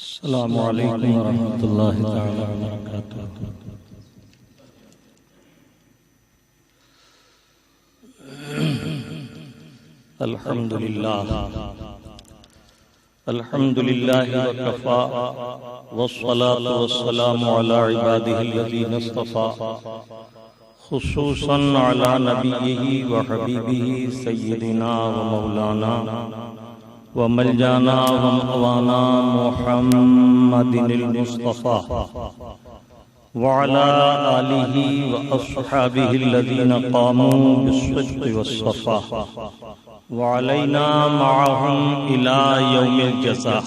अस्सलामु अलैकुम वरहमतुल्लाहि तआला वबरकातुहू। अल्हम्दुलिल्लाह वकफ़ा वस्सलातु वस्सलामु अला इबादिहिल्लज़ीना इस्तफ़ा खुसूसन अला नबिय्यिही व हबीबिही सय्यदिना व मौलाना व मलजाना व मअवाना मुहम्मदिनिल मुस्तफ़ा व अला आलिही व अस्हाबिहिल्लज़ीना क़ामू बिस्सिद्क़ि वस्सफ़ा व अलैना मअहुम इला यौमिल जज़ा।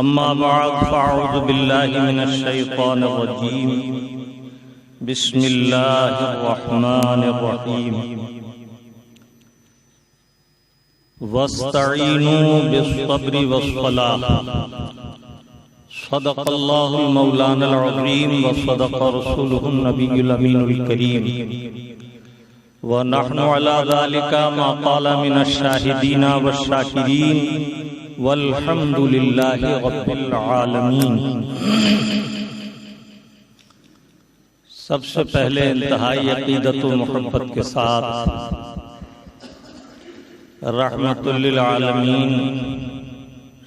अम्मा बअद फ़अऊज़ु बिल्लाहि मिनश शैतानिर रजीम। बिस्मिल्लाहिर रहमानिर रहीम। वस्तईनु बिस्सब्रि वस्सलाह। सदक़ल्लाहुल मौलानल अज़ीम व सदक़ रसूलुहुन नबियुल अमीनुल करीम व नहनु अला ज़ालिका मा क़ाला मिनश शाहिदीना वश्शाकिरीन वल्हम्दुलिल्लाहि रब्बिल आलमीन। सबसे पहले इंतहाई अक़ीदत व मोहब्बत के साथ रहमतुल लिल आलमीन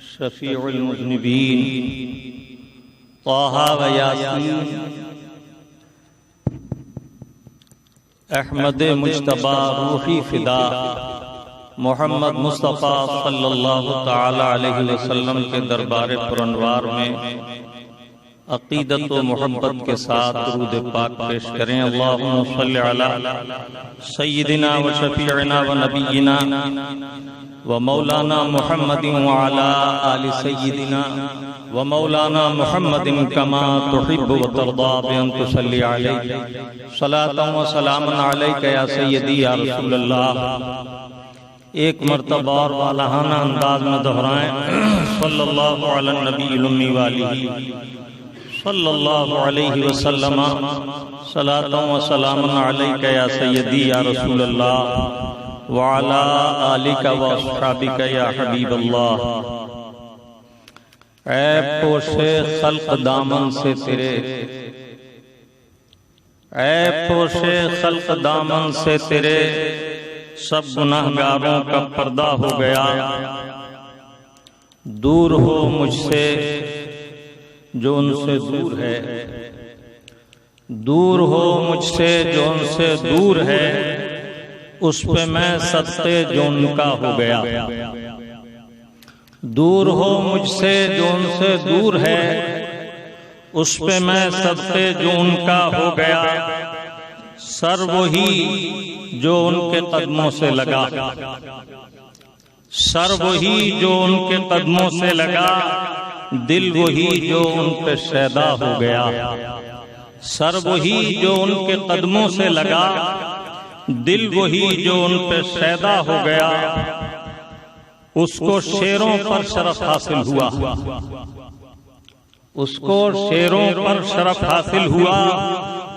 शफीउल मुज़निबीन ताहा व यासीन अहमद मुज्तबा रूही फिदा मोहम्मद मुस्तफ़ा सल्लल्लाहु ताला अलैहि वसल्लम के दरबार पुरनवार में अक़ीदत व मोहब्बत के साथ दुरूद पाक पेश करें। अल्लाहुम्मा सल्लि अला सय्यिदिना व शफीअना व नबिय्यिना व मौलाना मुहम्मदिन व अला आलि सय्यिदिना व मौलाना मुहम्मदिन कमा तुहिब्बु व तर्दा बिअन तुसल्ली अलैहि सलातन व सलामन अलैका या सय्यदी या रसूलल्लाह। एक मर्तबा और वालहाना अंदाज में दोहराएं सल्लल्लाहु अला नबील उम्मी वालिही सल्लल्लाहु अलैहि वसल्लम सलातन व सलामन अलैका या सय्यदी या रसूलल्लाह व अला आलिका व अस्हाबिका या हबीबल्लाह। ऐ पोशे खल्क दामन से तेरे, ऐ पोशे खल्क दामन से तेरे सब गुनाहगारों का पर्दा हो गया। दूर हो मुझसे जो उनसे दूर है, दूर हो मुझसे जो उनसे दूर है, उस पे मैं सदक़े जो उनका हो गया। दूर हो मुझसे जो उनसे दूर है, उस पे मैं सदक़े जो उनका हो गया। सर वही जो उनके कदमों से लगा, सर वही जो उनके कदमों से लगा, दिल वही जो उन पे शैदा हो गया। सर वही जो उनके कदमों से लगा, दिल वही जो उन पे शैदा हो गया। उसको शेरों पर शरफ हासिल हुआ, उसको शेरों पर शरफ हासिल हुआ।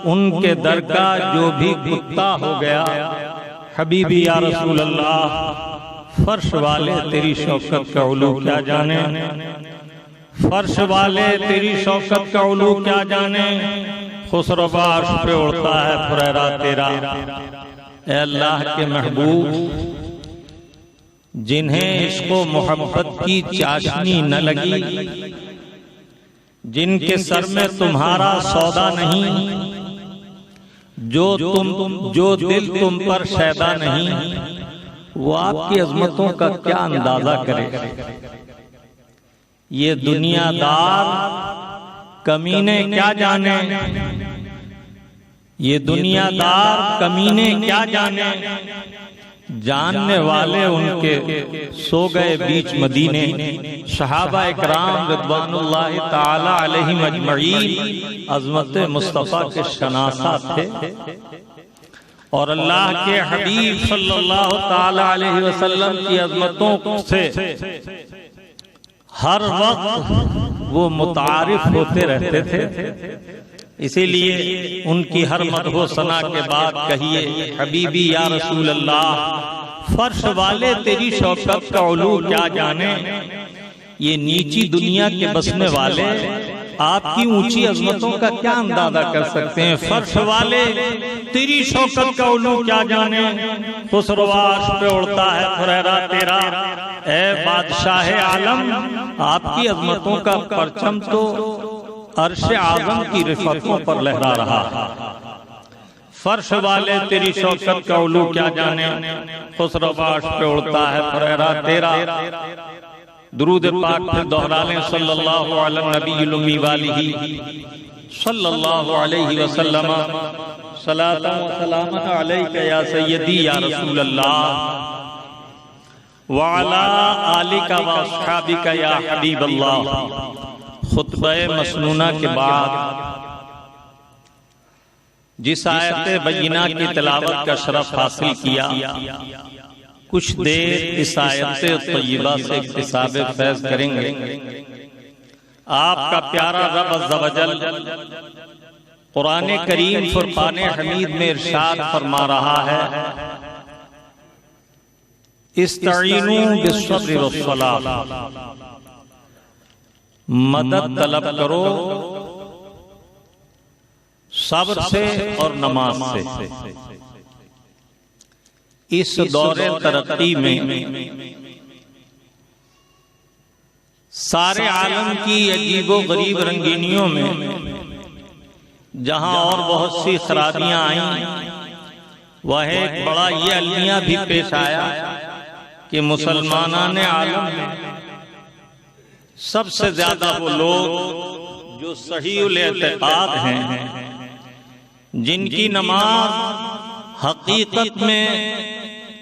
उनके दर का जो भी कुत्ता हो गया। हबीबी या रसूल अल्लाह, फर्श वाले तेरी शौकत का उलू क्या जाने, फर्श वाले तेरी शौकत का उलू क्या जाने। खुसरोबाश पे उड़ता है फुरैरा तेरा। ए अल्लाह के महबूब, जिन्हें इसको मोहब्बत की चाशनी न लगी, जिनके सर में तुम्हारा सौदा नहीं, जो दिल तुम पर शैदा नहीं, वो आपकी अजमतों का क्या अंदाजा करे। ये दुनियादार कमीने क्या जाने, ये दुनियादार कमीने क्या जाने। जानने वाले उनके सो गए बीच मदीने। सहाबा इकराम रिज़वानुल्लाहि ताला अलैहिम अजमईन अज़मत मुस्तफ़ा के शनासा थे और अल्लाह के हबीब सल्लल्लाहु ताला अलैहि वसल्लम की अज़मतों से हर वक्त वो मुतारिफ होते रहते थे। इसीलिए उनकी हर मदहो सना के बाद कहिए, हबीबी या रसूल अल्लाह, फर्श वाले तेरी शौकत का उलू क्या जाने। ये नीची दुनिया के बसने वाले आपकी ऊंची अजमतों का क्या अंदाजा कर सकते हैं। फर्श वाले तेरी शौकत का उल्लू क्या जाने, खुसरवाश पे उड़ता है फुरैरा तेरा। ए बादशाह आलम, आपकी अजमतों का परचम तो अर्श आज़म की रिफतों पर लहरा रहा है। फर्श वाले तेरी शौकत का उल्लू क्या जाने, खुसरवाश पे उड़ता है फुरैरा तेरा। दुरूद पाक फिर दोहरा लें, सल्लल्लाहु अलैहि नबील उम्मी वालिही सल्लल्लाहु अलैहि वसल्लम, सलातन व सलामन अलैका या सय्यदी या रसूल अल्लाह व अला आलिका व अस्हाबिका या हबीब अल्लाह। खुतबे मसनूना के बाद जिस आयत बय्यिना की तिलावत का शरफ हासिल किया, कुछ देर इस आयत तय्यबा से इक्तिसाब फैज़ करेंगे। आपका प्यारा रब अज़्ज़ा वजल कुरान करीम फुरक़ान हमीद में इरशाद फरमा रहा है, इस्तईनू बिस्सब्र वस्सलाह, मदद तलब करो सब्र से और नमाज से। इस दौरे तरक्की में सारे आलम की अजीबो गरीब रंगीनियों में जहां और बहुत सी खराबियां आई, वह एक बड़ा ये अलमिया भी पेश आया कि मुसलमानाने आलम में सबसे ज्यादा वो लोग जो सहीउल एतिकाद हैं, जिनकी नमाज हकीकत में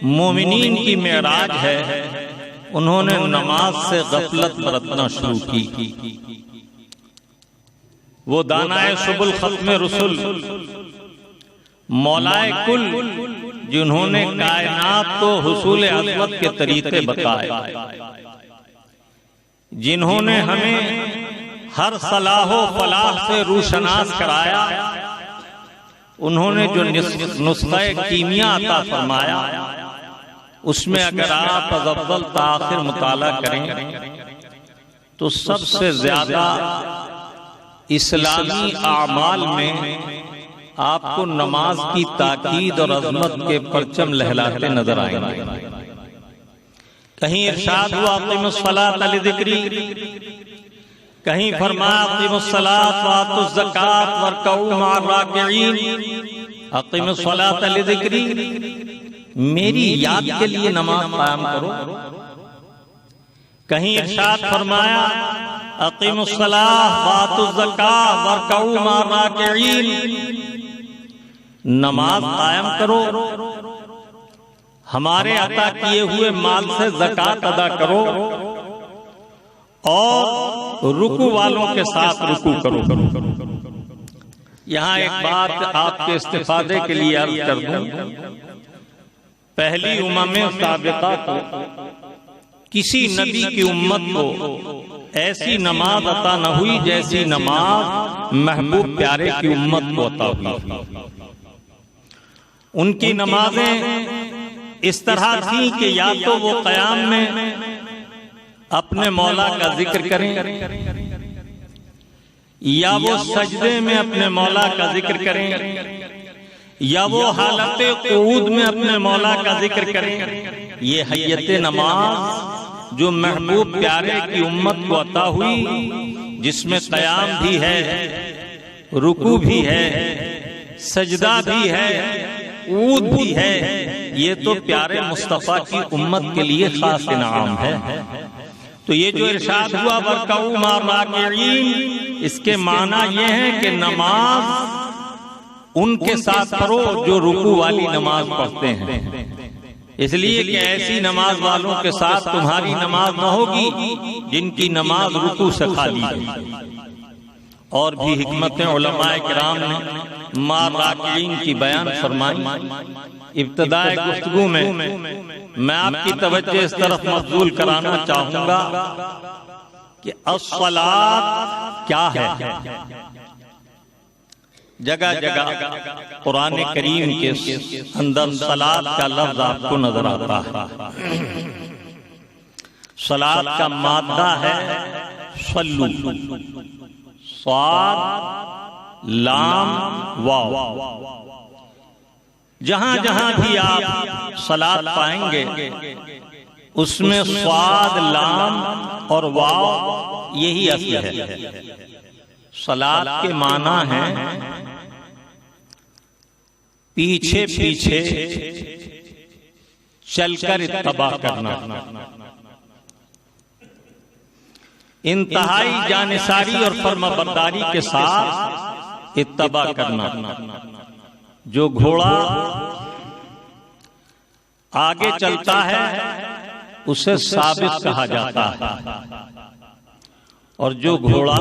मोमिनीन की मेराज है, उन्होंने नमाज से गफलत बरतना शुरू की। वो दानाए सुबुल खत्म रसूल मौलाए कुल, जिन्होंने कायनात को हुसूल अज़मत के तरीके बताए, जिन्होंने हमें हर सलाहो फलाह से रूशनास कराया, उन्होंने जो नुस्ख़ा कीमिया अता फरमाया, उसमें अगर आप अव्वल ताखिर मुताला करें तो सबसे ज्यादा इस्लामी आमाल में आपको नमाज की ताकीद और अज़मत के परचम लहराते नजर आएंगे। कहीं इरशाद हुआ अक़ीमुस्सलात लिज़िक्री, कहीं फरमाया अक़ीमुस्सलात व आतुज़ ज़कात वरकऊ मअर राकिईन। अक़ीमुस्सलात लिज़िक्री, मेरी याद के लिए नमाज कायम करो। कहीं इरशाद फरमाया अक़ीमुस्सलात व आतुज़ ज़कात वरकऊ मअर राकिईन, नमाज कायम करो, हमारे अता किए हुए माल से ज़कात अदा करो और रुकू वालों के साथ रुकू करो। यहाँ एक बात आपके इस्तिफादे के लिए अर्ज कर दूं, पहली उम्मत साबिक़ा को किसी नबी की उम्मत को ऐसी नमाज अता न हुई जैसी नमाज महबूब प्यारे की उम्मत को अता हुई। उनकी नमाजें इस तरह थी कि या तो वो क़याम में अपने मौला का जिक्र करें, या वो सजदे में अपने मौला का जिक्र करें, या वो हालत क़ुऊद में अपने मौला का जिक्र करें। ये हय्यत नमाज जो महबूब प्यारे की उम्मत को अता हुई, जिसमें क़याम भी है, रुकू भी है, सजदा भी है, क़ुऊद भी है, ये तो प्यारे मुस्तफ़ा की उम्मत के लिए खास इनाम है। तो ये जो इरशाद हुआ वरकऊ मअर राकिईन, इसके माना ये है कि नमाज उनके साथ पढ़ो जो रुकू वाली नमाज पढ़ते हैं, इसलिए कि ऐसी नमाज वालों के साथ तुम्हारी नमाज न होगी जिनकी नमाज रुकू से खाली है। और भी हिकमतें उलमाए किराम ने मअर राकिईन की बयान फरमाई। इब्तिदाए गुफ्तगू में मैं आपकी तवज्जो इस तरफ मबजूल कराना चाहूंगा कि अस्सलात क्या है। जगह जगह कुरान करीम के अंदर सलात का लफ्ज आपको नजर आता है। सलात का मादा है सल्लू, स्वाद लाम वाव। जहां जहां भी आप सलात पाएंगे उसमें स्वाद लाम और वाव यही असली है। सलात के माना है पीछे पीछे चलकर इत्तबा करना, इंतहाई जानिसारी और फर्माबरदारी के साथ इत्तबा करना। जो घोड़ा आगे चलता है उसे साबित कहा जाता है, और जो घोड़ा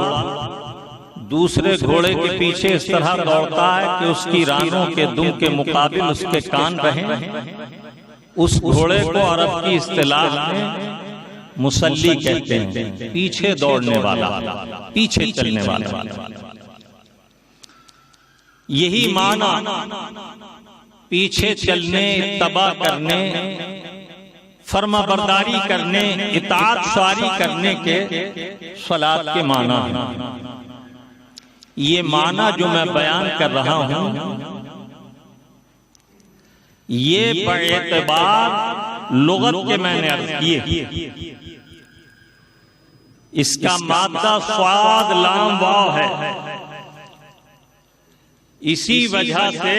दूसरे घोड़े के पीछे इस तरह दौड़ता है कि उसकी रानों के दुम के मुकाबिल उसके कान रहें, उस घोड़े को अरब की इस्तिलाह में मुसल्ली कहते हैं, पीछे दौड़ने वाला, पीछे चलने वाला। यही माना पीछे चलने, इत्तबा करने, फर्माबरदारी करने, इताअत शारी करने के सलात के माना है। ये माना जो मैं बयान कर रहा हूं ये बएतबार लुगत के मैंने अर्ज किए। इसका मादा स्वाद लाम वाव है। इसी वजह से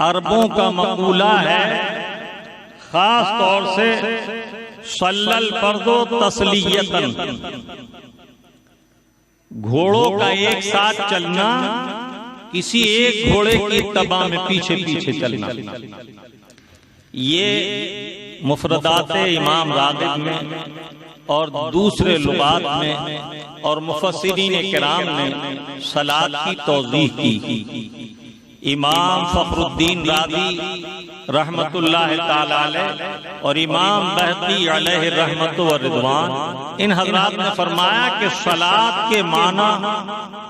अरबों का मकूला है, खास तौर से सल्लल फर्दो तस्लियतन, घोड़ों का एक साथ चलना, किसी एक घोड़े की इत्तबा में पीछे पीछे चलना। ये मुफरदात इमाम रागिब में और दूसरे लुगात में और मुफस्सिरीन किराम ने सलात की तौज़ीह की। इमाम फखरुद्दीन राज़ी रहमतुल्लाह ताला अलैह और इमाम बहकी अलैहि रहमत व रिदवान, इन हज़रात ने फरमाया कि सलात के माना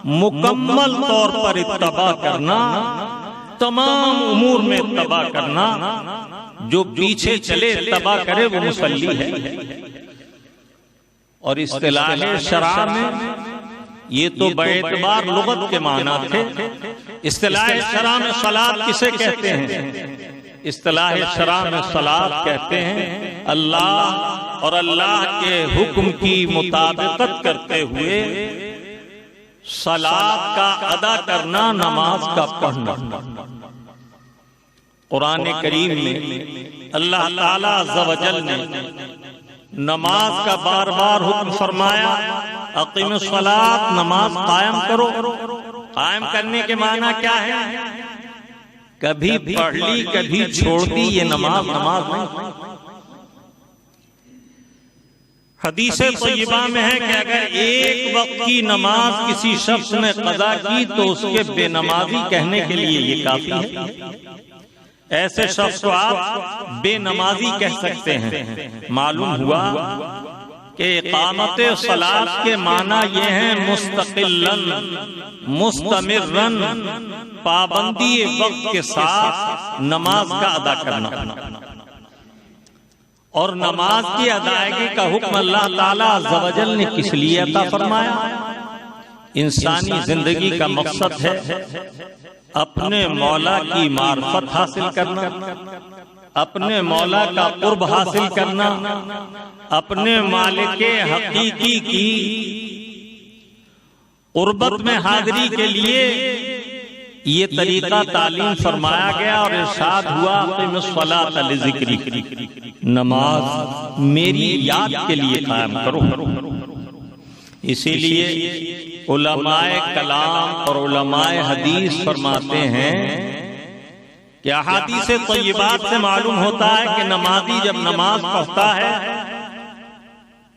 मुकम्मल तौर पर इत्तबा करना, तमाम उमूर में इत्तबा करना। जो पीछे चले इत्तबा करे वो मुसल्ली है। और इस्तिलाह शरअ में ये तो बेएतबार लुगत के माना थे। इस्तिलाह शरअ में सलात किसे कहते हैं? इस्तिलाह शरअ में सलात कहते हैं अल्लाह और अल्लाह के हुक्म की मुताबिकत करते हुए सलात का अदा करना, नमाज का पढ़ना। कुरान करीम में अल्लाह ताला अज़्ज़ा व जल ने नमाज का बार बार हुक्म फरमाया, अक़ीमुस सलात, नमाज कायम करो। कायम करने के माना क्या है? कभी पढ़ ली कभी छोड़ दी, ये नमाज नहीं। हदीस तय्यबा में है कि अगर एक वक्त की नमाज किसी शख्स ने कज़ा की तो उसके बेनमाजी कहने के लिए ये काफी है। ऐसे शख्स को आप बेनमाजी कह सकते हैं। मालूम हुआ कि इक़ामत सलात के माना ये है मुस्तक़िल्लन, मुस्तमिर्रन, पाबंदी वक्त के साथ नमाज का अदा करना। और नमाज की अदायगी का हुक्म अल्लाह ताला अज़्ज़ा व जल ने किस लिए अता फरमाया? इंसानी जिंदगी का मकसद है अपने मौला की मार्फत हासिल करना, अपने मौला का कुर्ब हासिल करना, अपने मालिक हकीकी की कुर्बत में हाजिरी के लिए ये तरीका तालीम फरमाया गया। और इरशाद हुआ क़िमुस्सलात लिज़िक्री, नमाज मेरी याद के लिए कायम करो। इसीलिए उलमाए कलाम और उलमाए हदीस फरमाते हैं कि अहादीस तय्यबात से मालूम होता है कि नमाजी जब नमाज पढ़ता है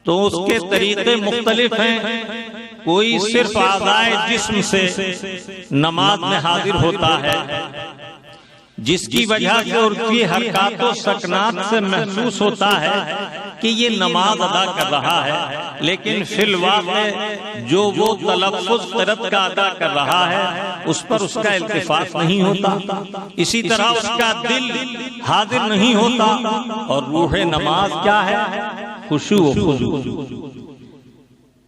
तो उसके तरीके मुख्तलिफ हैं। कोई सिर्फ आज़ाए जिस्म से नमाज में हाजिर होता है, जिसकी वजह से उनकी हरकतों सकनात से महसूस होता है कि ये नमाज अदा कर रहा है, लेकिन फिलवाक़े जो वो तलफ़्फ़ुज़ क़िरात का अदा कर रहा है उस पर उसका इल्तिफ़ात नहीं होता। इसी तरह उसका दिल हाजिर नहीं होता। और रूह नमाज क्या है? खुशू व खुजू,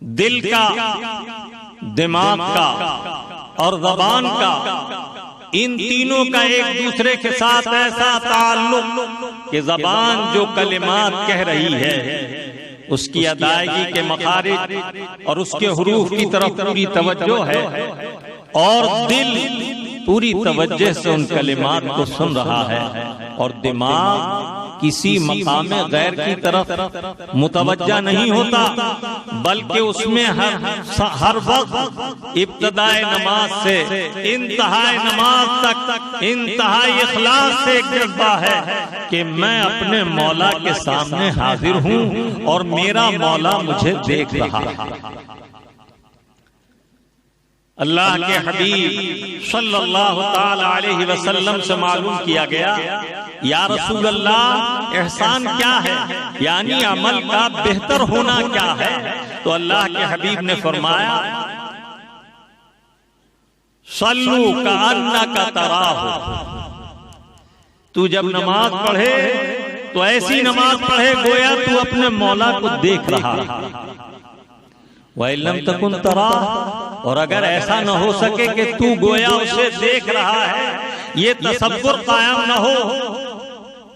दिल का, दिमाग का और ज़बान का, इन तीनों का एक दूसरे के साथ ऐसा ताल्लुक कि ज़बान जो कलिमात कह रही है उसकी अदायगी के मखारिज और उसके हुरूफ की तरफ पूरी तवज्जो है, और दिल पूरी तवज्जो से उन कलिमात को सुन रहा है, और दिमाग किसी मकाम गैर की तरफ मुतवज्जा नहीं होता, बल्कि उसमें हर वक्त इब्तिदाए नमाज से इंतहाए नमाज तक इंतहाई इखलास से जज्बा है कि मैं अपने मौला के सामने हाजिर हूँ और मेरा मौला मुझे देख रहा है। अल्लाह के हबीब सल्लल्लाहु ताला अलैहि वसल्लम से मालूम किया गया, या रसूल अल्लाह, एहसान क्या है, यानी अमल का बेहतर होना क्या है? तो अल्लाह के हबीब ने फरमाया, सल्लू कअन्नका तराहु, तू जब नमाज पढ़े तो ऐसी नमाज पढ़े गोया तू अपने मौला को देख रहा है। वइल्लम तकुन तरा, और अगर ऐसा न हो सके कि तू गोया उसे देख रहा है, ये तसव्वुर कायम न हो,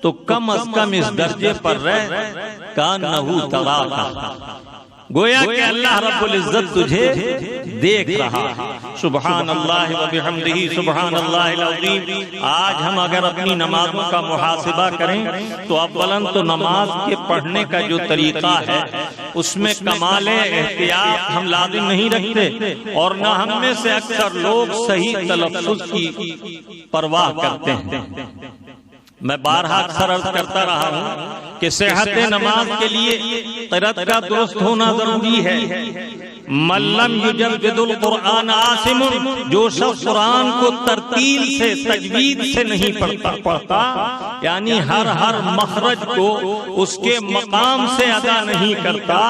तो कम अज कम इस दर्जे पर रह कान्नहु तराका, गोया कि अल्लाह रब्बुल इज्जत तुझे देख रहा है। सुभान अल्लाह व बिहम्दिही सुभान अल्लाहिल अज़ीम। आज हम अगर अपनी नमाजों का मुहासिबा करें तो अव्वलन तो नमाज के पढ़ने का जो तरीका है उसमें कमाले एहतियात हम लाजिम नहीं रखते, और न हम में से अक्सर लोग सही तलफ्फुज़ की परवाह करते हैं। मैं बारहा अक्सर अर्ज करता रहा हूँ कि सेहत नमाज के लिए क़िराअत का दुरुस्त होना जरूरी है। मल्लम युजव्विदुल कुरान आसिमुन, जो शख्स कुरान को तरतील से तजवीद से नहीं पढ़ता, यानी हर मखरज को उसके मकाम से अदा नहीं करता,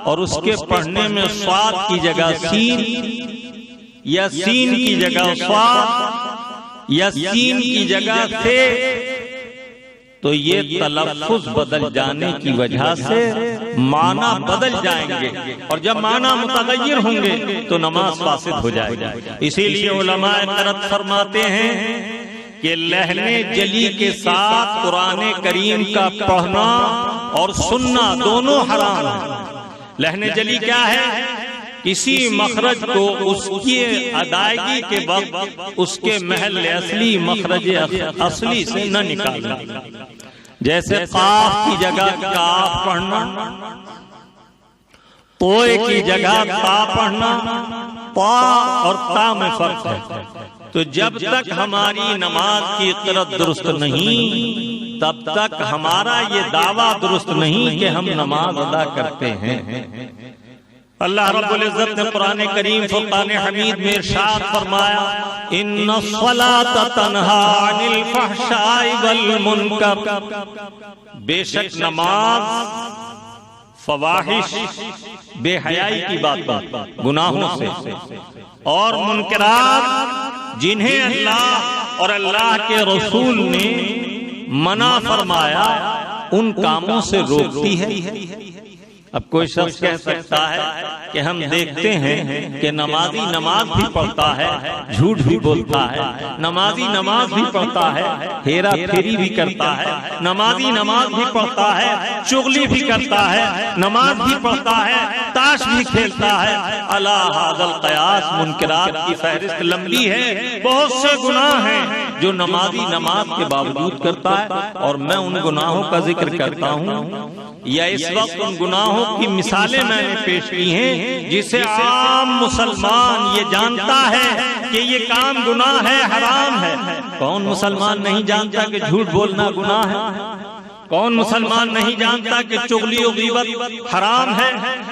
और उसके पढ़ने में स्वाद की जगह सीन या सीन की जगह स्वाद या सीन की जगह से, तो ये तलफ्फुज़ बदल जाने की वजह से माना बदल जाएंगे, और जब माना मुतगय्यर होंगे तो नमाज फासिद हो जाएगी। इसीलिए उलमाए क़िराअत फरमाते हैं कि लहने जली के साथ कुरान करीम का पढ़ना और सुनना दोनों हराम है। लहने जली क्या है? किसी मखरज को उसकी अदायगी के वक्त उसके महल असली मखरज असली से न निकालना। जैसे काफ की जगह काफ पढ़ना, तोए की जगह ता पढ़ना, पा और ता में फर्क है। तो जब तक हमारी नमाज की क़िराअत दुरुस्त नहीं, तब तक हमारा ये दावा दुरुस्त नहीं कि हम नमाज अदा करते हैं। अल्लाह रब्बुल इज्जत ने कुरान करीम फुरकान हमीद में इरशाद फरमाया, इन्नस्सलात तन्हा अनिल फहशाई वल मुनकर, बेशक नमाज फवाहिश बेहयाई की बात गुनाहों से और मुनकरात जिन्हें अल्लाह और अल्लाह के रसूल ने मना फरमाया उन कामों से रोकती है। अब कोई शख्स कह सकता है कि हम देखते हैं कि नमाजी नमाज भी पढ़ता है, झूठ भी बोलता है, नमाजी नमाज भी पढ़ता है, हेरा फेरी भी करता है, नमाजी नमाज भी पढ़ता है, चुगली भी करता है, नमाज भी पढ़ता है, ताश भी खेलता है। अला हाज़ल क़यास, मुनकरात की फहरिस्त लंबी है। बहुत से गुनाह हैं जो नमाजी नमाज के बावजूद करता है, और मैं उन गुनाहों का जिक्र करता हूँ या इस वक्त उन गुनाहों की मिसालें मैंने पेश की हैं जिसे आम मुसलमान ये जानता है कि ये काम गुनाह है, हराम है। कौन मुसलमान नहीं जानता कि झूठ बोलना गुनाह है? कौन मुसलमान नहीं जानता कि चुगली और ग़ीबत हराम है?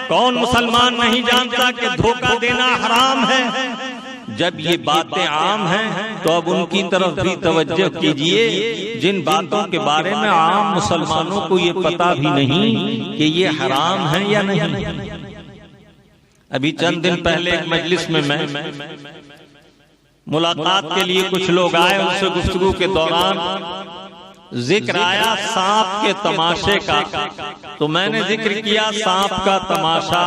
कौन मुसलमान नहीं जानता कि धोखा देना हराम है? जब ये बातें आम हैं तो अब उनकी तरफ भी तवज्जो कीजिए जिन बातों के बारे में आम मुसलमानों को ये पता भी नहीं कि ये हराम है या नहीं। अभी चंद दिन पहले एक मजलिस में मैं मुलाकात के लिए कुछ लोग आए, उनसे गुफ्तगू के दौरान जिक्र आया सांप के तमाशे का, तो मैंने जिक्र किया सांप का तमाशा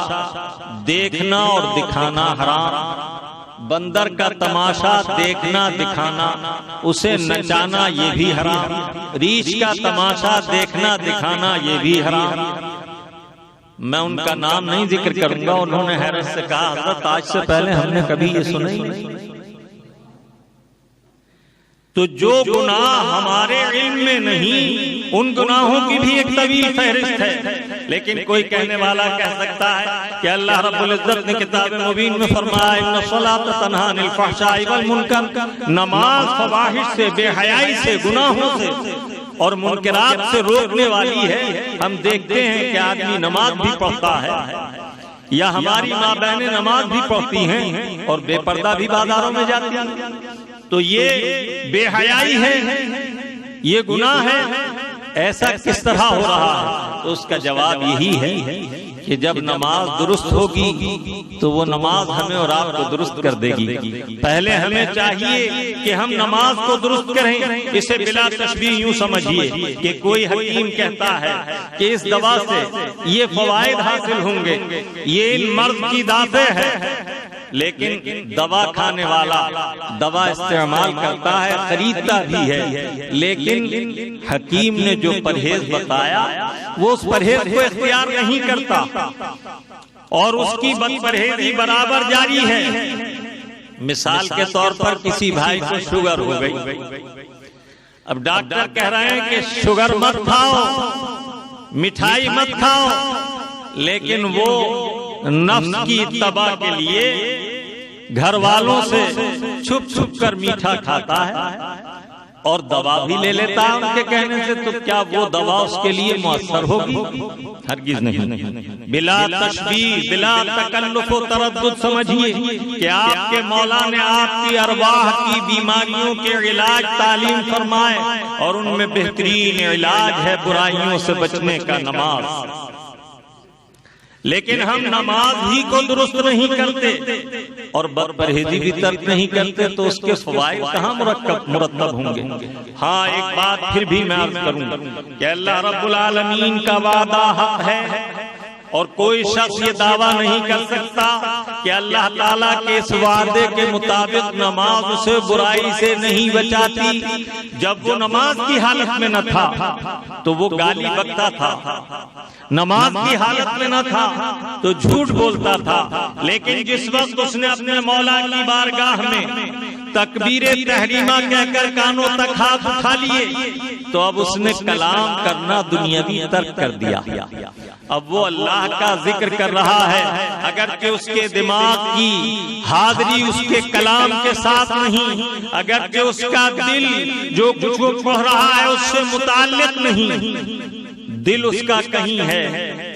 देखना और दिखाना हराम, बंदर का तमाशा देखना दिखाना, उसे नचाना ये भी हराम, रीछ का तमाशा देखना दिखाना ये भी हराम। मैं उनका नाम नहीं जिक्र करूंगा। उन्होंने हैरत से कहा, हज़रत आज से पहले हमने कभी ये सुना ही नहीं। तो जो गुनाह हमारे इल्म में नहीं, उन गुनाहों की भी एक तवील फहरिस्त है। लेकिन कोई कहने वाला कह सकता है कि अल्लाह रब्बुल इज्जत ने किताब मुबीन में फरमाया, इन्ना सलात तन्हा अनिल फहशाई वल मुनकर, नमाज फवाहिश से, बेहयाई से, गुनाहों से और मुनकरात से रोकने वाली है। हम देखते हैं कि आदमी नमाज भी पढ़ता है या हमारी माँ बहनें नमाज भी पढ़ती हैं और बेपर्दा भी बाजारों में जाती हैं। तो ये बेहयाई है, ये गुनाह है, ऐसा किस तरह हो रहा है? तो उसका जवाब यही है कि जब नमाज दुरुस्त होगी तो वो नमाज हमें और आपको दुरुस्त कर देगी। पहले हमें चाहिए कि हम नमाज को दुरुस्त करें। इसे बिला तशबीह यूं समझिए कि कोई हकीम कहता है कि इस दवा से ये फवायद हासिल होंगे, ये इन मर्ज की दाते है, लेकिन दवा खाने वाला दवा इस्तेमाल करता है, खरीदता भी है, लेकिन हकीम ने जो परहेज बताया वो उस परहेज को इख्तियार नहीं करता और उसकी बदपरहेजी बराबर जारी है। मिसाल के तौर पर किसी भाई को शुगर हो गई, अब डॉक्टर कह रहे हैं कि शुगर मत खाओ, मिठाई मत खाओ, लेकिन वो नफ्स की तबा के लिए घर वालों से छुप छुप कर मीठा खाता है और दवा भी ले लेता है उनके कहने से। तो क्या वो दवा उसके लिए मुअस्सर होगी? हरगिज नहीं। बिला तशबीह, बिला तकल्लुफ व तरद्दुद समझिए कि आपके मौला ने आपकी अरवाह की बीमारियों के इलाज तालीम फरमाए और उनमें बेहतरीन इलाज है बुराइयों से बचने का नमाज। लेकिन हम नमाज ही को दुरुस्त नहीं करते और बदपरहेजी भी तर्क नहीं करते, तो उसके फवाइद कहाँ मुरत्तब होंगे? हाँ, एक बात फिर भी मैं अर्ज करूं कि अल्लाह रब्बुल आलमीन का वादा हक है और कोई शख्स ये दावा नहीं कर सकता कि अल्लाह ताला के इस वादे के मुताबिक नमाज उसे बुराई से नहीं बचाती। जब वो नमाज की हालत में न था तो वो गाली बकता था, नमाज की हालत में न था तो झूठ बोलता था, लेकिन जिस वक्त उसने अपने मौला की बारगाह में तकबीरे तहरीमा कहकर कानों तक हाथ उठा लिए, तो अब उसने कलाम करना दुनियावी तर्क कर दिया। अब वो अल्लाह का जिक्र कर रहा है, अगर कि उसके दिमाग की हाजिरी उसके कलाम के साथ नहीं, अगर कि उसका दिल जो कुछ वो पढ़ रहा है उससे मुताल्लिक नहीं, दिल उसका कहीं है,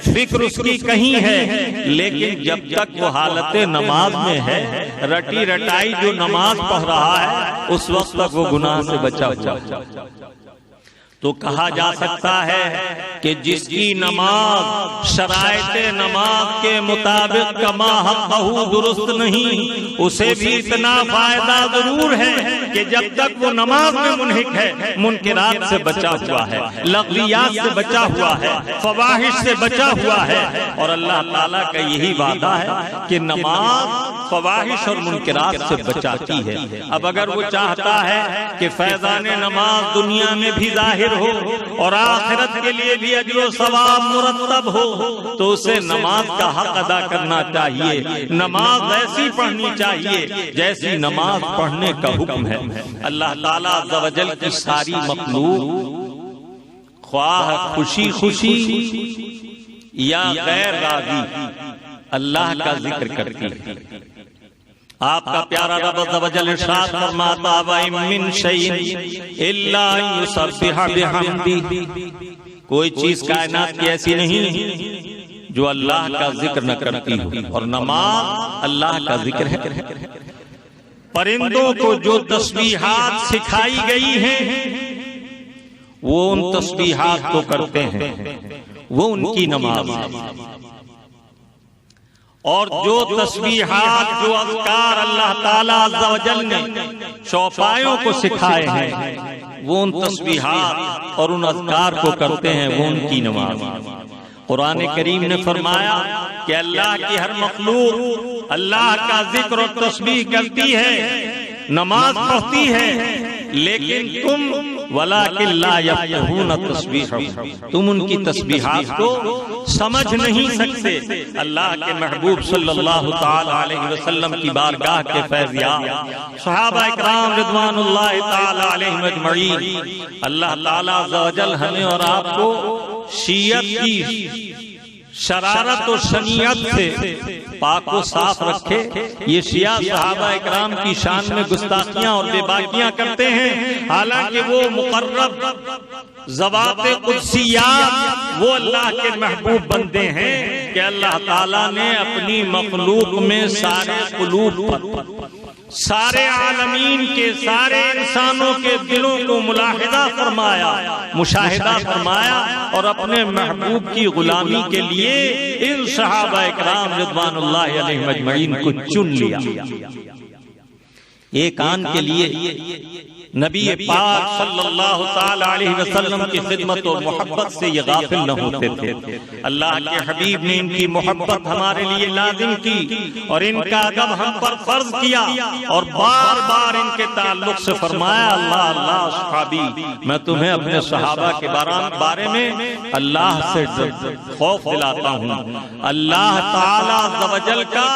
फिक्र उसकी कहीं है, लेकिन जब तक वो हालत नमाज में है, रटी रटाई जो नमाज पढ़ रहा है, उस वक्त तक वो गुनाह से बचा हुआ। तो कहा जा सकता है कि जिसकी नमाज शरायते नमाज के मुताबिक कमा हक़हू दुरुस्त नहीं, उसे भी इतना फायदा जरूर है कि जब तक वो नमाज में मुनहिक है, मुनकरात से बचा हुआ है, लग़वियात से बचा हुआ है, फवाहिश से बचा हुआ है। और अल्लाह ताला का यही वादा है कि नमाज फवाहिश और मुनकरात से बचाती है। अब अगर वो चाहता है कि फैज़ाने नमाज दुनिया में भी जाहिर हो और आखिरत के लिए भी अजर सवाब मुरत्तब हो, तो उसे नमाज का हक अदा करना चाहिए। नमाज ऐसी पढ़नी चाहिए जैसी नमाज पढ़ने का हुक्म है। अल्लाह ताला अज़्ज़ व जल की सारी मखलूक ख्वाह खुशी खुशी या गैर राज़ी अल्लाह का जिक्र करती है। आपका प्यारा रब अज़्ज़ व जल इरशाद फरमाता व मिन शैइन इल्ला युसब्बिहु बिहम्दी, कोई चीज कायनात की ऐसी नहीं जो अल्लाह का जिक्र न करती हो, और नमाज अल्लाह का जिक्र है। परिंदों को जो तस्बीहात सिखाई गई हैं वो उन तस्बीहात को करते हैं, वो उनकी नमाज है। और जो तस्बीहात, जो अज़कार अल्लाह ताला अज़्ज़ व जल ने चौपायों को सिखाए हैं, वो उन तस्बीहात और उन अज़कार को करते हैं, वो उनकी नमाज। कुरान करीम ने फरमाया कि अल्लाह की हर मखलूक अल्लाह का जिक्र और तस्बीह करती है, नमाज पढ़ती है, लेकिन तुम वलाकिन ला यफ़क़हून तस्बीहहुम, तुम उनकी तस्बीहात को समझ नहीं सकते। अल्लाह के महबूब सल्लल्लाहु ताला अलैहि वसल्लम की बारगाह के फैज़याब सहाबा इकराम रिज़वानुल्लाहि ताला अलैहिम अजमईन, अल्लाह ताला अज़्ज़ा व जल हमें और आपको शियत की शरारत और शनीयत से पाक व साफ रखे। ये शिया सहाबा इकराम की शान में गुस्ताखियां और बेबाकियां करते हैं, हालांकि वो मुकर्रब ज़वाते कुद्सियात वो अल्लाह के महबूब बंदे हैं कि अल्लाह ताला ने अपनी मखलूक में सारे कुलूब पर, सारे आलमीन के, सारे इंसानों के दिलों को मुलाहिदा फरमाया, मुशाहिदा फरमाया और अपने महबूब की गुलामी के लिए इन सहाबा इकराम रिज़वानुल्लाहि अलैहिम अजमईन को चुन लिया। एक आन के लिए नबी पाक सल्लल्लाहु ताला अलैहि वसल्लम की खिदमत और मोहब्बत से ये गाफिल न होते थे। अल्लाह के हबीब ने इनकी मोहब्बत हमारे लिए लाजिम की और इनका अदब हम पर फर्ज किया और बार बार इनके ताल्लुक से फरमाया, अल्लाह अल्लाह सहाबी, मैं तुम्हें अपने सहाबा के बारे में अल्लाह से खौफ दिलाता हूँ। अल्लाह ताला अज़्ज़ा व जल का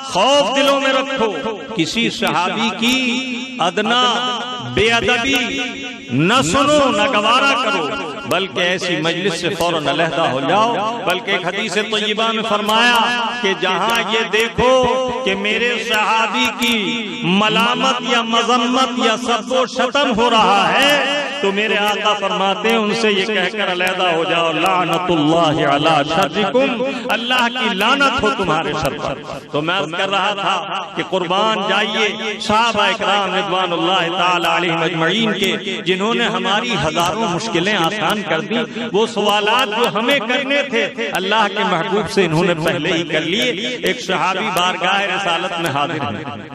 खौफ दिलों में रखो, किसी सहाबी की अदना बेअदबी न सुनो, न गवारा करो, बल्कि ऐसी मजलिस से फौरन अलहदा हो जाओ। बल्कि एक हदीस तय्यबा में फरमाया कि जहां ये देखो कि मेरे सहाबी की मलामत या मजम्मत या सब्बो शतम हो रहा है, तो मेरे आका फरमाते हैं उनसे ये कहकर अलहदा हो जाओ, लानतुल्लाहि अला शर्रिकुम, अल्लाह की लानत हो तुम्हारे सर पर। तो मैं कर रहा था कि कुर्बान जाइए सहाबा इकराम रिज़वानुल्लाहि ताला अलैहिम अजमईन के, जिन्होंने हमारी हजारों मुश्किलें आसान कर दी। वो सवालात जो हमें करने थे अल्लाह के महबूब से इन्होंने पहले ही कर लिए। एक सहाबी बारगाह रिसालत में हाजिर हैं,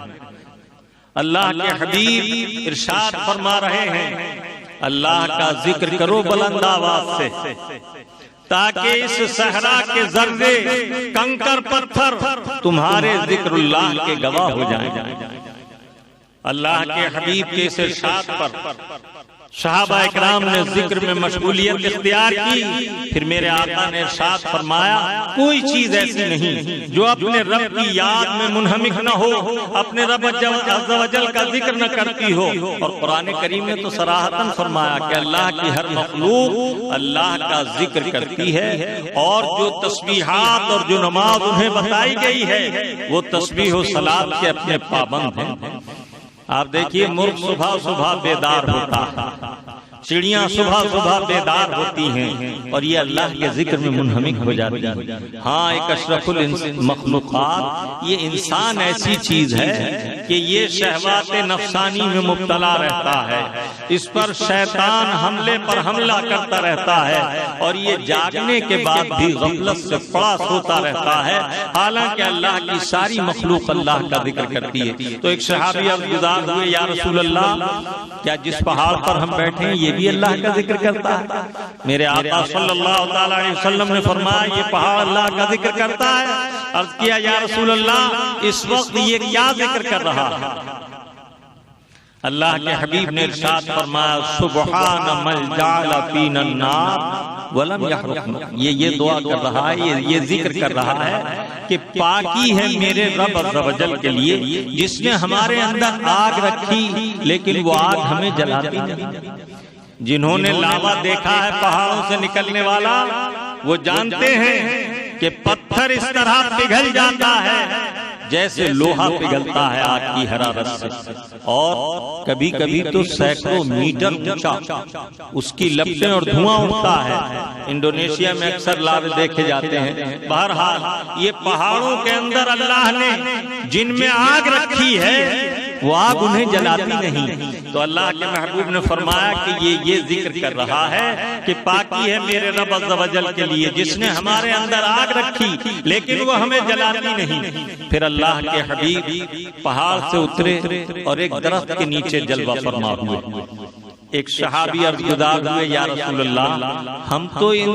अल्लाह के हबीब इरशाद फरमा रहे हैं, अल्लाह का जिक्र करो बुलंद आवाज से, ताकि इस सहरा के जर्रे कंकर पत्थर तुम्हारे जिक्रुल्लाह के गवाह हो जाएं। अल्लाह के हबीब के इस इरशाद पर सहाबा इकराम ने जिक्र में मशगूलियत इख्तियार की। फिर मेरे आका ने इरशाद फरमाया, कोई चीज ऐसी नहीं जो अपने रब की याद में मुनहमिक न हो, अपने रब अज़्ज़ा व जल का जिक्र न करती हो। और कुरान करीम ने तो सराहतन फरमाया कि अल्लाह की हर मखलूक अल्लाह का जिक्र करती है, और जो तस्बीहात और जो नमाज उन्हें बताई गई है वो तस्बीह और सलात के अपने पाबंद हैं। आप देखिए, मुर्ग सुबह सुबह बेदार होता है, चिड़ियां सुबह सुबह बेदार होती हैं और ये अल्लाह के जिक्र में मुनहमिक हो जाती है। हाँ, एक अशरफुल मखलूक़ात, ये इंसान ऐसी चीज है कि ये शहवाते नफसानी में मुब्तला रहता है, इस पर शैतान हमले पर हमला करता रहता है और ये जागने के बाद भी गफलत से पड़ा सोता रहता है, हालांकि अल्लाह की सारी मखलूक अल्लाह का जिक्र करती है। तो एक सहाबी अब गुजार हुए, या रसूल अल्लाह, क्या जिस पहाड़ पर हम बैठे हैं ये भी अल्लाह का जिक्र करता है? मेरे आका सल्लल्लाहु ताला अलैहि वसल्लम ने फरमाया, ये पहाड़ अल्लाह का जिक्र करता है। अर्ज किया, या रसूल अल्लाह, इस वक्त ये क्या जिक्र कर रहा है? अल्लाह के हबीब ने इरशाद फरमाया, सुब्हान मन जअल फीना नार वलम यहरकना। ये दुआ कर रहा है, ये जिक्र कर रहा है कि पाकी है मेरे रब अज़्ज़ा व जल के लिए, जिसने हमारे अंदर आग रखी लेकिन वो आग हमें जलाती नहीं। जिन्होंने लावा देखा है पहाड़ों से निकलने वाला, वो जानते हैं कि पत्थर इस तरह पिघल जाता है जैसे लोहा पिघलता है आग की हरारत से, और कभी कभी तो सैकड़ों मीटर ऊंचा उसकी लपटें और धुआं उठता है। इंडोनेशिया में अक्सर लावे देखे जाते हैं। बहरहाल, ये पहाड़ों के अंदर अल्लाह ने जिनमें आग रखी है वो आग उन्हें जलाती नहीं। तो अल्लाह के महबूब ने फरमाया कि ये जिक्र कर रहा है कि पाकी है मेरे रब अज़्ज़ा व जल के लिए, जिसने हमारे अंदर आग रखी लेकिन वो हमें जलाती नहीं। फिर अल्लाह के हबीब पहाड़ से उतरे और एक दरख्त के नीचे जलवा फरमा हुए। एक सहाबी अर्ज़ गुज़ार हुए, या रसूल अल्लाह, हम तो इन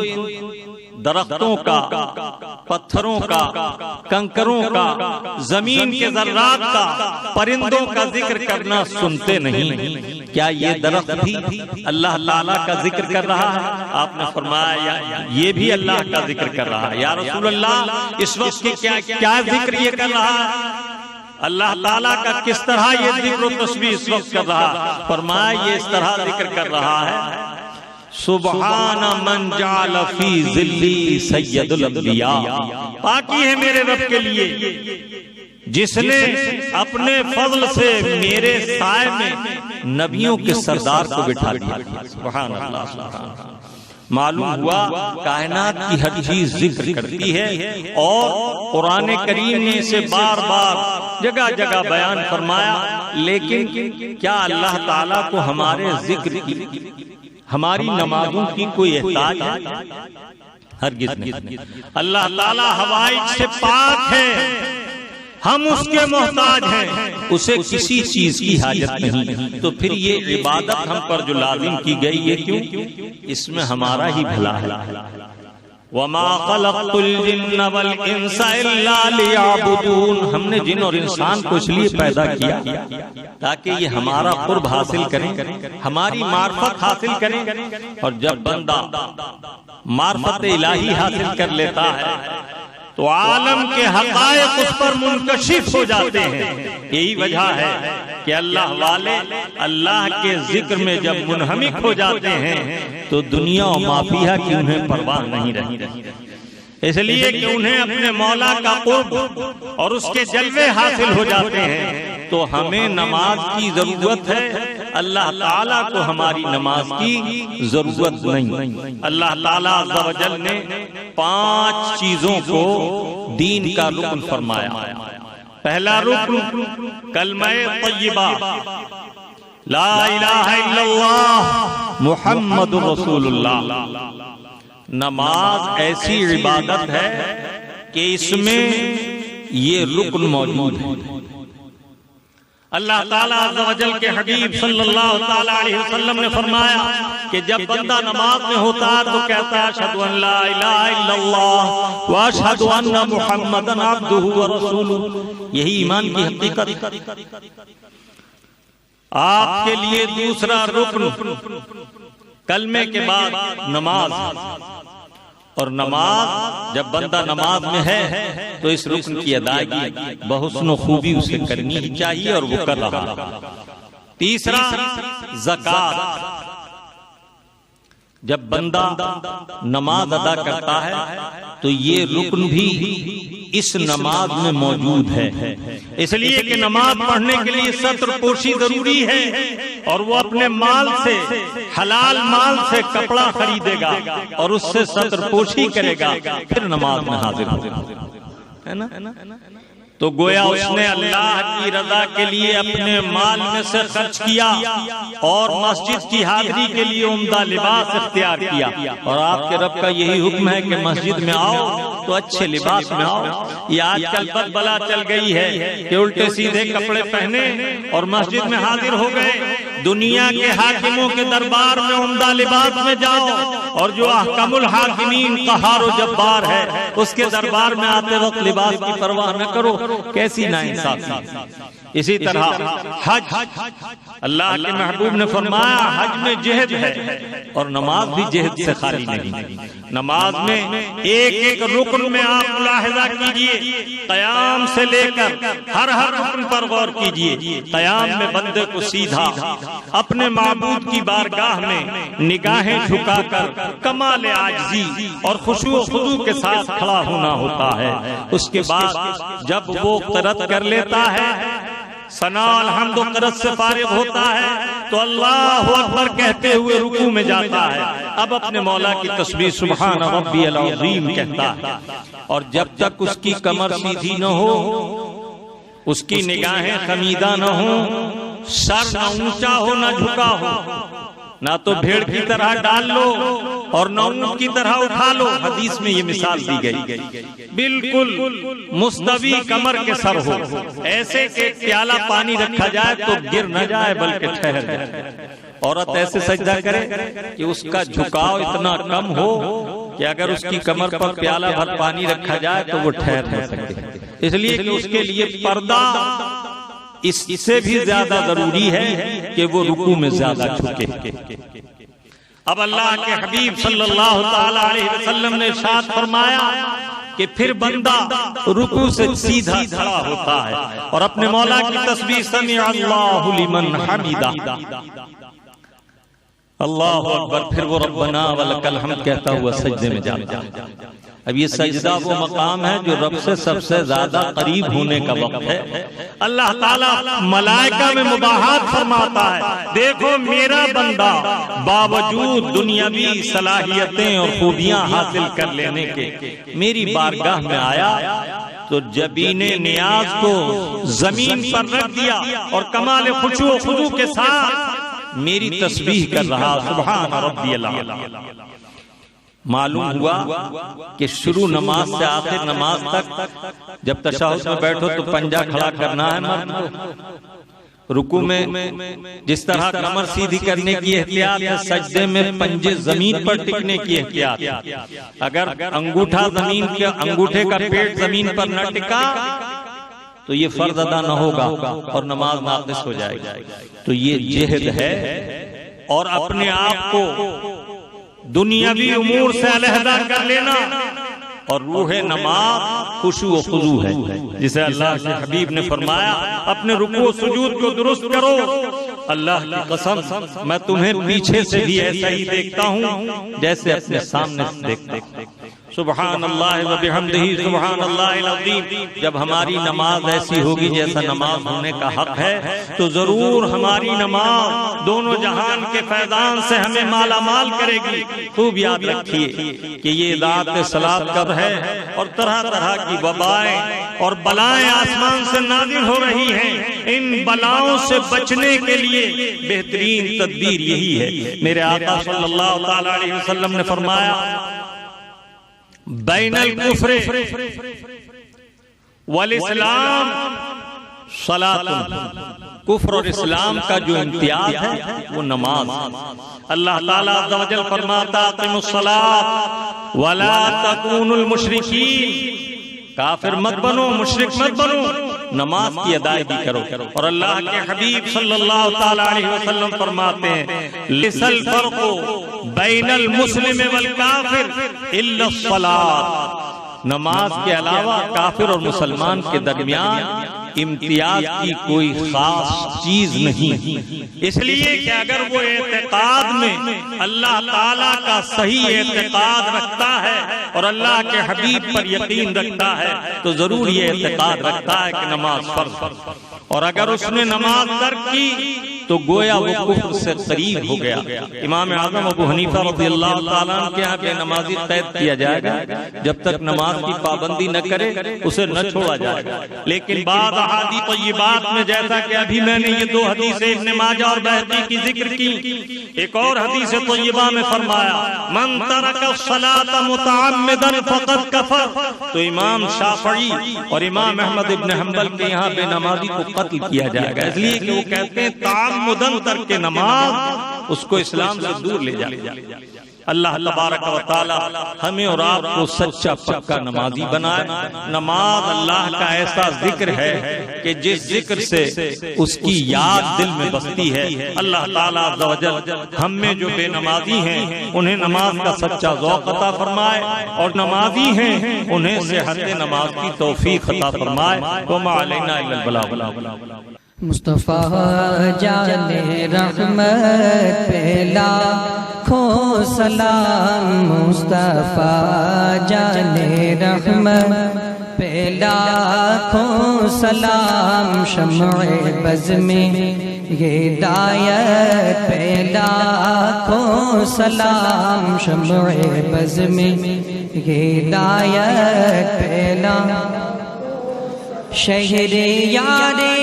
दरख्तों का, पत्थरों का, कंकरों का, जमीन के ज़र्रात का, परिंदों का जिक्र करना सुनते नहीं, क्या ये दरख्त भी अल्लाह ताला का जिक्र कर रहा है? आपने फरमाया ये भी अल्लाह का जिक्र कर रहा है। या रसूल अल्लाह, इस वक्त की क्या जिक्र ये कर रहा है? अल्लाह ताला का किस तरह ये जिक्र और तस्बीह इस वक्त कर रहा है? फरमाया ये इस तरह जिक्र कर रहा है, सुबहान मन जाल फी ज़िल्ली सय्यदुल अंबिया। पाकी है मेरे रब के लिए जिसने अपने फजल से मेरे साए में नबियों के सरदार को बिठा दिया। सुभान अल्लाह, सुभान अल्लाह। मालूम हुआ कायनात की हर चीज जिक्र करती है, और कुरान करीम ने इसे बार बार जगह जगह बयान फरमाया। लेकिन क्या अल्लाह ताला को हमारे जिक्र की, हमारी नमाजों की कोई एहताज है? हरगिज़ नहीं। अल्लाह ताला हवाइज से पाक है, हम उसके मोहताज हैं, उसे किसी चीज की हाजत नहीं। तो फिर ये इबादत हम पर जो लाजिम की गई है, क्यों? इसमें हमारा ही भला है। वमा खलक़तुल जिन्न वल इंसा इल्ला लियअबुदून। हमने जिन और इंसान को इसलिए पैदा किया ताकि ये हमारा कुर्ब हासिल करें, हमारी मार्फत हासिल करें। और जब बंदा मार्फत इलाही हासिल कर लेता है तो आलम के हक़ाइक़ उस पर मुनकशिफ हो जाते हैं। यही वजह है कि अल्लाह वाले अल्लाह के जिक्र में जब मुनहमिक हो जाते हैं तो दुनिया और माफिया की उन्हें परवाह नहीं रहती, इसलिए कि उन्हें अपने मौला का कुर्ब और उसके जलवे हासिल हो जाते हैं। तो हमें नमाज की जरूरत है, अल्लाह ताला को हमारी नमाज की जरूरत नहीं। अल्लाह ताला अज़्ज़ा व जल ने 5 चीजों को दीन का रुकन फरमाया। पहला रुकन कलमे तय्यबा, ला इलाहा इल्लल्लाह मुहम्मदुर रसूलुल्लाह। नमाज ऐसी इबादत है कि इसमें ये रुकन मौजूद है। अल्लाह ताला अज़्ज़ा व जल के हबीब सल्लल्लाहु ताला अलैहि वसल्लम ने फरमाया कि जब बंदा नमाज में होता है तो कहता है अशहदु अन ला इलाहा इल्लल्लाह व अशहदु अन्ना मुहम्मदन अब्दुहु व रसूलुहु। यही ईमान की हकीकत। आपके लिए दूसरा रुकन कलमे के बाद नमाज, और नमाज जब बंदा नमाज में है तो इस रुकन की अदायगी बहुस्न खूबी उसे करनी ही चाहिए, और वो कर रहा। तीसरा ज़कात। जब बंदा नमाज अदा करता है तो ये रुकन भी इस नमाज में मौजूद है, इसलिए कि नमाज पढ़ने के लिए सत्र पोशी जरूरी है, और वो अपने माल से, हलाल माल से कपड़ा खरीदेगा और उससे सत्र पोशी करेगा, फिर नमाज में हाजिर होगा, है ना? तो गोया उसने अल्लाह की रजा के लिए अपने माल में से खर्च किया और मस्जिद की हाजिरी के लिए उम्दा लिबास इख्तियार किया। और आपके रब का यही हुक्म है कि मस्जिद में आओ तो अच्छे लिबास में आओ। ये आजकल बदबला चल गई है कि उल्टे सीधे कपड़े पहने और मस्जिद में हाजिर हो गए। दुनिया के हाकिमों के दरबार में उम्दा लिबास में जाओ, और जो अहकमुल हाकिमीन क़हार व जब्बार है उसके दरबार में आते वक्त लिबास की परवाह न करो, कैसी नाइंसाफी। इसी तरह हज, अल्लाह के महबूब ने फरमाया हज में जिहद है, और नमाज भी जिहद से खाली नहीं। नमाज में एक एक रुकन में आप मुलाहिजा कीजिए, क़याम से लेकर हर रुकन पर गौर कीजिए। क़याम में बंदे को सीधा अपने माबूद की बारगाह में निगाहें झुकाकर कमाल आजिज़ी और खुशू व खुदू के साथ खड़ा होना होता है। उसके बाद जब वो क़िरात कर लेता है, सना अल्हम्दु क़िरात से फारिग होता है, तो अल्लाहु अकबर कहते हुए रुकू में जाता है। अब अपने मौला की तस्बीह सुब्हान रब्बियल अज़ीम कहता है, और जब तक उसकी कमर सीधी न हो, उसकी निगाहें खमीदा न हो, सर न ऊंचा हो न झुका हो, ना तो भेड़ की तरह डाल लो और न ऊंट की तरह उठा लो। हदीस में ये मिसाल दी गई, बिल्कुल मुस्तवी कमर के सर हो, ऐसे कि प्याला पानी रखा जाए तो गिर न जाए बल्कि ठहर जाए। औरत ऐसे सजदा करे कि उसका झुकाव इतना कम हो कि अगर उसकी कमर पर प्याला भर पानी रखा जाए तो वो ठहर न सके, इसलिए कि उसके लिए पर्दा इससे भी ज्यादा जरूरी है कि वो रुकू में ज्यादा झुके। अब अल्लाह के हबीब सल्लल्लाहु ताला अलैहि वसल्लम ने इरशाद फरमाया कि फिर बंदा रुकू से सीधा खड़ा होता है और अपने मौला की तस्बीह समी अल्लाहु लिमन हमीदा, अल्लाहु अकबर, फिर वो रब्बना वलकल हम्द कहता हुआ सजदे में जाता है। अब ये सजदा वो मकाम है जो रब से सबसे ज्यादा करीब होने का वक्त है। अल्लाह ताला मलाइका में मुबाहात फरमाता है, देखो मेरा बंदा बावजूद दुनियावी सलाहियतें और खूबियां हासिल कर लेने के मेरी बारगाह में आया तो जबीने नियाज को जमीन पर रख दिया और कमाल खुशू खुजू के साथ मेरी तस्बीह कर रहा, सुभान रब्बियल आला। मालूम हुआ कि शुरू नमाज से आखिर नमाज तक जब तशहुद में बैठो तो पंजा खड़ा करना है मर्द को, रुकू में जिस तरह कमर सीधी करने की एहतियात है, सजदे में पंजे जमीन पर टिकने की एहतियात है। अगर अंगूठा जमीन के अंगूठे का पेट जमीन पर न टिका तो ये फर्ज अदा न होगा और नमाज नाक़िस हो जाएगी। तो ये जिहद है और अपने आप को दुनियावी उमूर से अलहदा कर लेना, और रूह नमाज खुशू व खुजू है, जिसे अल्लाह के हबीब ने फरमाया अपने रुकू सुजूद को दुरुस्त करो। अल्लाह की कसम मैं तुम्हें पीछे से भी ऐसा ही देखता हूँ जैसे अपने सामने से देखता। सुभान अल्लाह व बिहम्दिही सुभान अल्लाहिल अज़ीम। जब हमारी नमाज ऐसी होगी जैसा नमाज होने का हक है तो जरूर हमारी नमाज दोनों जहान के फैजान से हमें माला माल करेगी। खूब याद रखिए कि ये रात सलात कब है और तरह तरह की वबाएं और बलाएं आसमान से नाज़िल हो रही हैं। इन बलाओं से बचने के लिए बेहतरीन तदबीर यही है। मेरे आका सल्लल्लाहु ताला अलैहि वसल्लम ने फरमाया, बैनल कुफ्र वल इस्लाम सलातुन, कुफ्र और इस्लाम का जो इम्तियाज है वो नमाज। अल्लाह ताला अज़्ज़ा वजल फरमाता अक़िमुस सलात वला तकूनुल मुशरिकीन, काफिर मत बनो, मुशरिक मत बनो, नमाज की अदायगी करो। और अल्लाह के हबीब सल्लल्लाहु ताला अलैहि वसल्लम फरमाते हैं, लिसल फर्क़ु बैनल मुस्लिम वल काफिर इल्ला सलात, नमाज के अलावा काफिर और मुसलमान के दरमियान इम्तियाज की कोई खास चीज नहीं। इसलिए कि अगर वो एतकाद में अल्लाह ताला का सही एतकाद रखता है और अल्लाह के हबीब पर यकीन रखता है तो जरूर ये एतकाद रखता है कि नमाज फर्ज, और अगर उसने नमाज तर्क की तो गोया वो कुफ्र से करीब हो गया। इमाम आज़म अबू हनीफा रज़ियल्लाहु ताला अन्हु के यहाँ बेनमाजी कैद किया जाएगा, जब तक नमाज की पाबंदी न करे उसे न छोड़ा जाएगा। लेकिन बाद अहादीस तय्यबात में, जैसा कि अभी मैंने ये दो हदीसें इब्न माजा और बहकी की जिक्र की, एक और हदीस तय्यबा में फरमाया, मन तरका सलात मुतअम्मिदन फक़द कफर। तो इमाम शाफ़ई और इमाम अहमद इब्न हम्बल के यहाँ बेनमाजी को कत्ल किया जाएगा, इसलिए कि वो कहते हैं मुदन तर्क के नमाज उसको इस्लाम से दूर ले जाए। अल्लाह तबारक व तआला हमें और आपको सच्चा पक्का नमाजी बनाए। नमाज अल्लाह का ऐसा जिक्र है कि जिस जिक्र से उसकी याद दिल में बसती है। अल्लाह ताला अज़्ज़ा वजल हम में जो बेनमाजी हैं उन्हें नमाज का सच्चा ज़ौक़ अता फरमाए, और नमाजी हैं उन्हें सेहत नमाज की तौफीक अता फरमाए। व मा अलैना इल्लल बलाग। मुस्तफा जाने रहमत पे लाखों सलाम, मुस्तफा जाने रहमत पे लाखों सलाम, शम्अ बज़ में हिदायत पे लाखों सलाम, शम्अ बज़ में हिदायत पे लाखों, शहरे यारे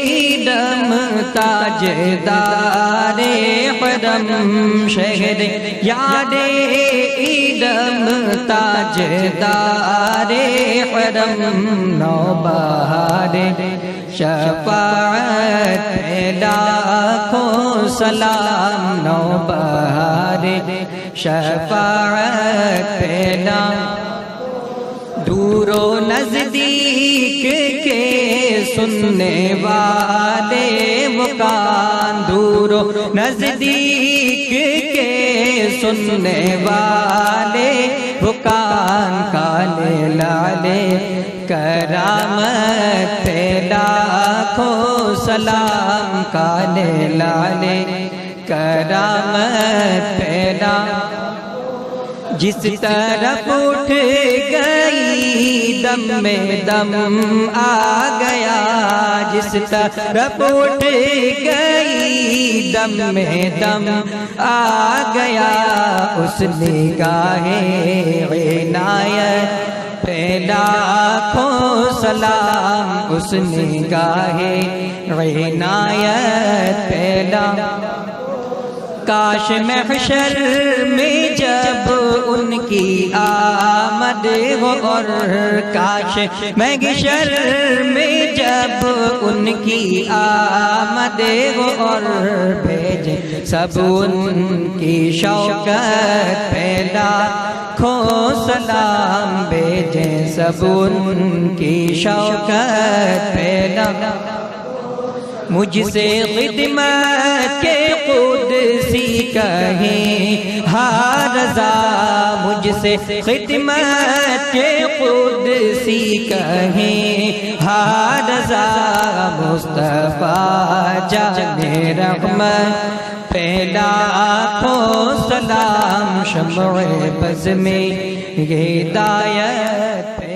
इदम ताजदारे हरम, शहरे यारे इदम ताजदारे हरम, नौबहारे शफाअत पे लाखों सलाम नौबहार शफाअत पेला दूरो नजदीक के सुनने वाले मुकान दूरो नजदीक के सुनने वाले मुकान काले लाले करामत पे लाखों सलाम काले लाले करामत पे जिस तरफ उठ गई दम में दम आ गया जिस तरफ उठ गई दम में दम आ गया उस निगाहे इनायत पे लाखों सलाम उस निगाहे इनायत पे काश महशर में जब उनकी आमद हो और काश महशर में जब उनकी आमद हो और भेजे सब उनकी शौकत पैदा खो सलाम भेजे सब उनकी शौकत पैदा मुझसे खिदमत के कुदसी कहें हाँ रज़ा मुझसे खिदमत के कुदसी कहें हाँ रज़ा मुस्तफ़ा जाने रहमत पे लाखों सलाम शम्अ बज़्म हिदायत।